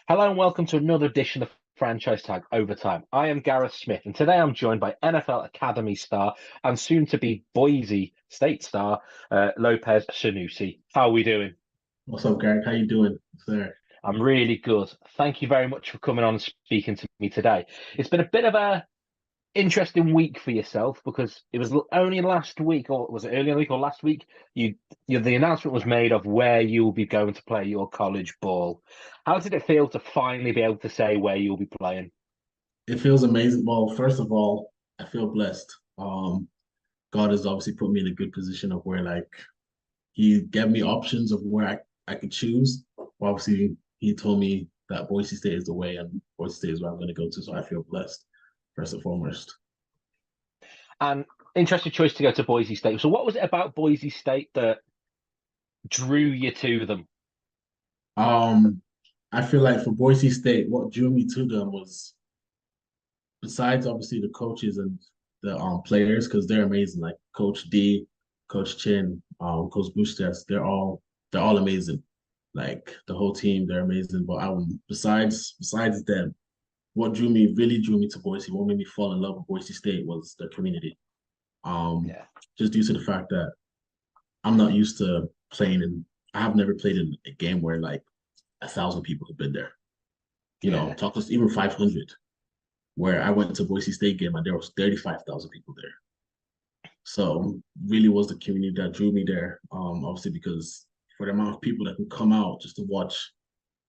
Hello and welcome to another edition of Franchise Tag Overtime. I am Gareth Smith, and today I'm joined by NFL Academy star and soon to be Boise State star Lopez Sanusi. How are we doing? What's up, Garrick? How you doing, sir? I'm really good. Thank you very much for coming on and speaking to me today. It's been a bit of a interesting week for yourself because it was only last week, or was it earlier in the week or last week? The announcement was made of where you will be going to play your college ball. How did it feel to finally be able to say where you'll be playing? It feels amazing. Well, first of all, I feel blessed. God has obviously put me in a good position of where He gave me options of where I could choose. Well, obviously, He told me that Boise State is the way, and Boise State is where I'm going to go to. So I feel blessed, first and foremost. And interesting choice to go to Boise State. So, what was it about Boise State that drew you to them? Um, I feel like for Boise State, what drew me to them was besides obviously the coaches and the players because they're amazing. Like Coach D, Coach Chin, Coach Bustos, they're all amazing. Like the whole team, they're amazing. But besides them, what really drew me to Boise, what made me fall in love with Boise State was the community. Um, Yeah, just due to the fact that I'm not used to playing in. I have never played in a game where like 1,000 people have been there. yeah. Talk us even 500 where I went to Boise State game and there was 35,000 people there. So really was the community that drew me there. Obviously because for the amount of people that can come out just to watch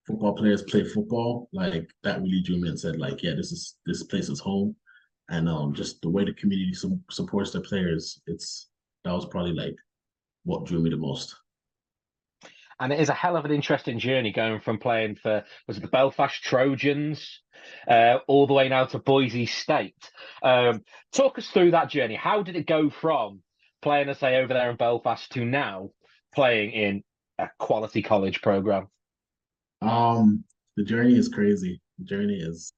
football players play football, like that really drew me and said like, yeah, this place is home. And just the way the community supports their players, that was probably like what drew me the most. And it is a hell of an interesting journey going from playing for, was it the Belfast Trojans, all the way now to Boise State. Talk us through that journey. How did it go from playing, let's say, over there in Belfast to now playing in a quality college program? The journey is crazy. The journey is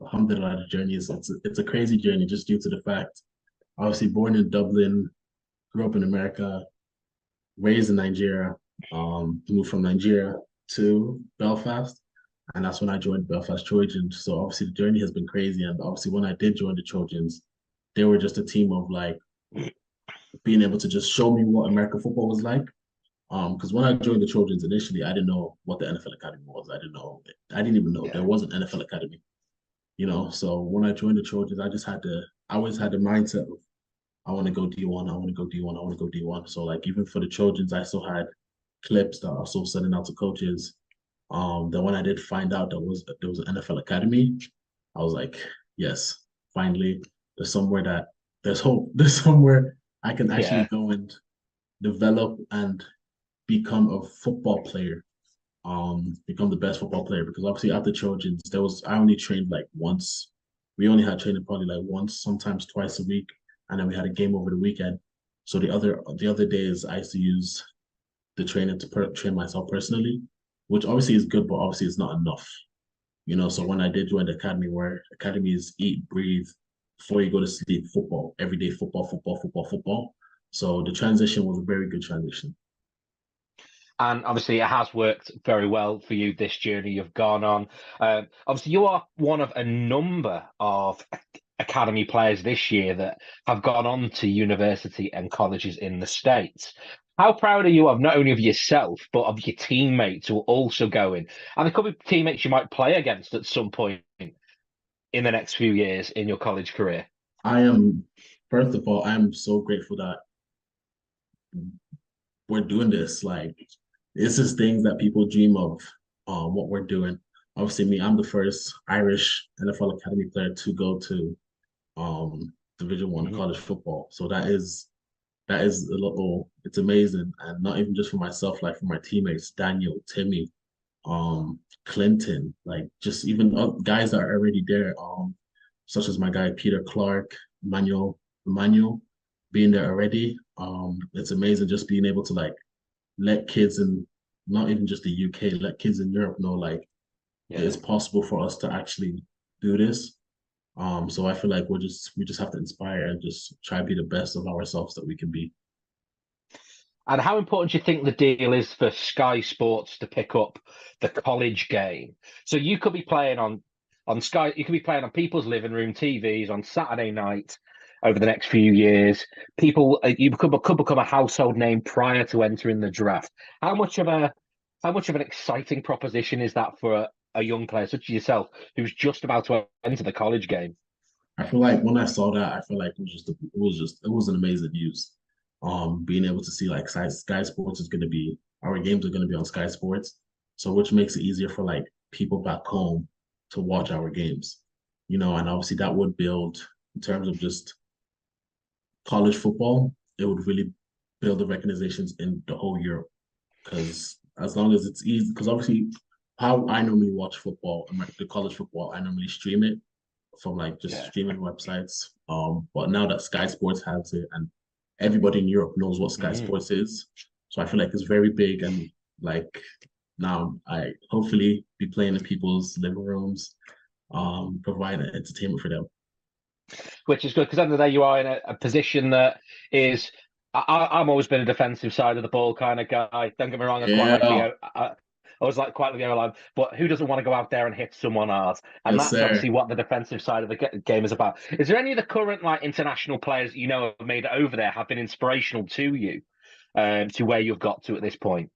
alhamdulillah, the journey is it's a crazy journey just due to the fact obviously born in Dublin, grew up in America, raised in Nigeria, moved from Nigeria to Belfast, and that's when I joined Belfast Trojans. So obviously the journey has been crazy, and obviously when I did join the Trojans, they were just a team of like being able to just show me what American football was like. Because when I joined the Trojans initially, I didn't know what the NFL Academy was. I didn't even know there Yeah. was an NFL Academy. So when I joined the Trojans, I always had the mindset of I want to go D1, I want to go D1, I want to go D1. So like even for the Trojans, I still had clips that I was still sending out to coaches. Then when I did find out there was an NFL Academy, I was like, yes, finally, there's hope. There's somewhere I can actually Yeah. go and develop and become a football player, become the best football player. Because obviously at the Trojans, I only trained like once. We only had training probably like once, sometimes twice a week, and then we had a game over the weekend. So the other days I used to use the training to train myself personally, which obviously is good, but obviously it's not enough. So when I did join the academy, where academy is eat, breathe, before you go to sleep, football, every day football, football, football, football. So the transition was a very good transition. And obviously, it has worked very well for you, this journey you've gone on. Obviously, you are one of a number of academy players this year that have gone on to university and colleges in the States. How proud are you of not only of yourself, but of your teammates who are also going? And there could be teammates you might play against at some point in the next few years in your college career. I am, first of all, I am so grateful that we're doing this. Like, this is things that people dream of, what we're doing. Obviously, me, I'm the first Irish NFL Academy player to go to Division One Mhm. college football. So that is it's amazing. And not even just for myself, like for my teammates, Daniel, Timmy, Clinton, like just even guys that are already there, such as my guy Peter Clark, Emmanuel being there already. It's amazing just being able to like let kids in not even just the UK, let kids in Europe know like it Yeah. is possible for us to actually do this. So I feel like we just have to inspire and just try to be the best of ourselves that we can be. And how important do you think the deal is for Sky Sports to pick up the college game? So you could be playing on Sky, you could be playing on people's living room TVs on Saturday night over the next few years. People, you could become a household name prior to entering the draft. How much of a how much of an exciting proposition is that for a young player such as yourself who's just about to enter the college game? I feel like when I saw that, I feel like it was an amazing news. Being able to see like Sky Sports is going to be our games are going to be on Sky Sports, so which makes it easier for like people back home to watch our games, and obviously that would build in terms of just college football, it would really build the recognitions in the whole Europe because as long as it's easy, because obviously how I normally watch football, the college football, I normally stream it from like just Yeah. streaming websites. But now that Sky Sports has it and everybody in Europe knows what Sky Mm. Sports is, so I feel like it's very big and like now I hopefully be playing in people's living rooms, provide entertainment for them. Which is good because at the end of the day, you are in a position that is. I'm always been a defensive side of the ball kind of guy. Don't get me wrong, I quite like Yeah, the. I was like quite like the O line, but who doesn't want to go out there and hit someone hard? And yes, that's sir. obviously what the defensive side of the game is about. Is there any of the current like international players that you know have made it over there have been inspirational to you, to where you've got to at this point?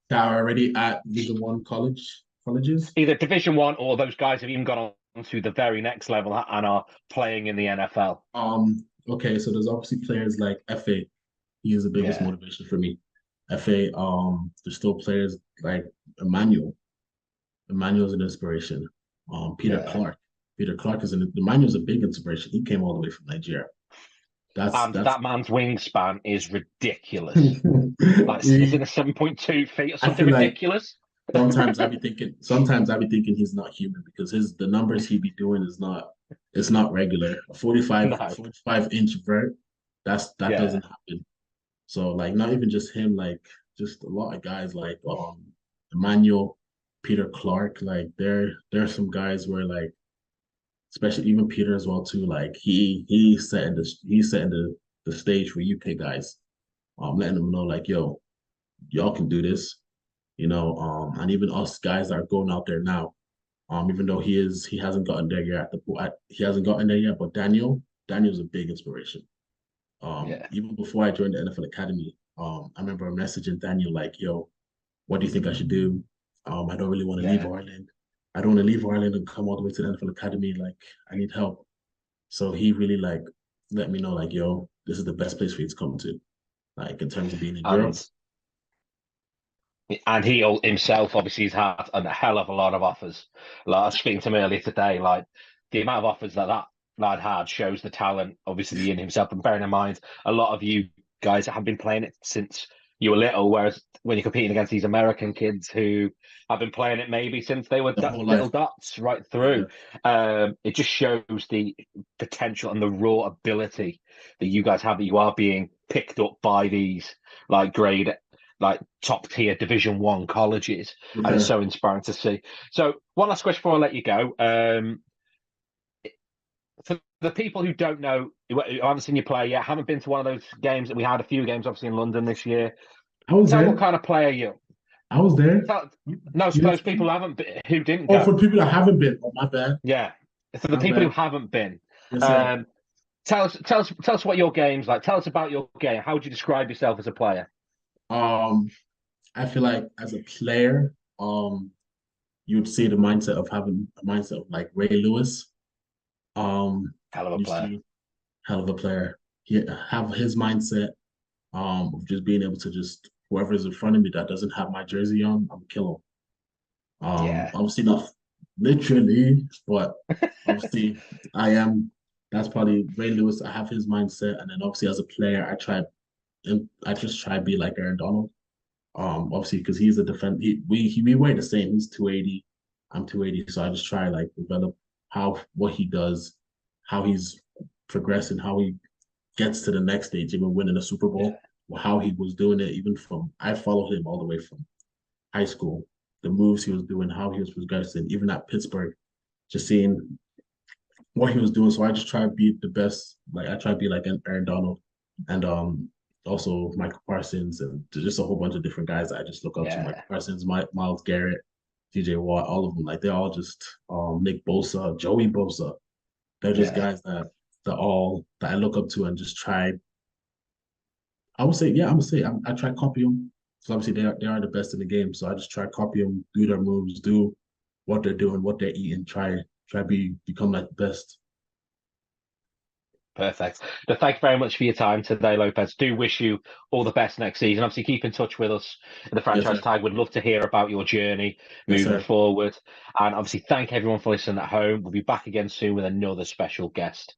That are already at Division One colleges. Either Division One or those guys have even gone on to the very next level and are playing in the NFL. Okay, so there's obviously players like FA. He is the biggest Yeah, motivation for me. FA, there's still players like Emmanuel. Emmanuel's an inspiration. Peter yeah. Clark. Peter Clark is Emmanuel's a big inspiration. He came all the way from Nigeria. That's And that's that man's wingspan is ridiculous. Like, isn't he, it 7.2 feet or I something feel like ridiculous? sometimes I be thinking he's not human because the numbers he be doing is not it's not regular. A 45 No. 45-inch vert, that Yeah. doesn't happen. So like not even just him, like just a lot of guys like Emmanuel, Peter Clark, like there are some guys where like especially even Peter as well too, like he's setting the stage for UK guys. Letting them know like, yo, y'all can do this, and even us guys that are going out there now. Even though he hasn't gotten there yet he hasn't gotten there yet, but Daniel's a big inspiration. Yeah. Even before I joined the NFL Academy, I remember messaging Daniel like, "Yo, what do you think I should do? I don't really want to leave Yeah. Ireland. I don't want to leave Ireland and come all the way to the NFL Academy. Like, I need help." So he really like let me know like, "Yo, this is the best place for you to come to, like in terms of being in Europe." And he himself obviously has had a hell of a lot of offers. Like I was speaking to him earlier today, like the amount of offers that lad had shows the talent, obviously in himself. And bearing in mind, a lot of you guys have been playing it since you were little, whereas when you're competing against these American kids who have been playing it maybe since they were The whole little life. dots right Yeah, through, it just shows the potential and the raw ability that you guys have. That you are being picked up by these like grade like top tier Division One colleges, and it's yeah. so inspiring to see. So, one last question before I let you go. For the people who don't know, who haven't seen you play yet, haven't been to one of those games that we had a few games, obviously in London this year. I was Tell what there. kind of player you. I was there. Tell, no, You for didn't those see me? people who haven't been, who didn't Oh, for go. the people that haven't been. Oh, my bad. Yeah, for the My people who bad. haven't been. Yes, sir. Um, tell us what your game's like. Tell us about your game. How would you describe yourself as a player? Um, I feel like as a player, you would see the mindset of having a mindset of like Ray Lewis. Hell of a You player. see, hell of a player. He have his mindset of just being able to just whoever is in front of me that doesn't have my jersey on, I'm kill him. Yeah, Obviously not literally, but obviously I am. That's probably Ray Lewis. I have his mindset, and then obviously as a player, I just try to be like Aaron Donald. Obviously because he's a defense. We weigh the same. He's 280. I'm 280, so I just try like develop what he does, how he's progressing, how he gets to the next stage, even winning a Super yeah. Bowl, or how he was doing it. Even from I followed him all the way from high school, the moves he was doing, how he was progressing, even at Pittsburgh, just seeing what he was doing. So I just try to be the best. Like I try to be like Aaron Donald, and also Michael Parsons, and just a whole bunch of different guys that I just look up to. Michael Yeah, Parsons, Miles Garrett, TJ Watt, all of them. Like they're all just Nick Bosa, Joey Bosa. They're just yeah. guys that I look up to and just try. I would say, yeah, I would say I try to copy them. So obviously they are the best in the game. So I just try to copy them, do their moves, do what they're doing, what they're eating, try become like the best. Perfect. So thank you very much for your time today, Lopez. Do wish you all the best next season. Obviously, keep in touch with us in the Yes, franchise sir. tag. We'd love to hear about your journey Yes, moving sir. forward. And obviously, thank everyone for listening at home. We'll be back again soon with another special guest.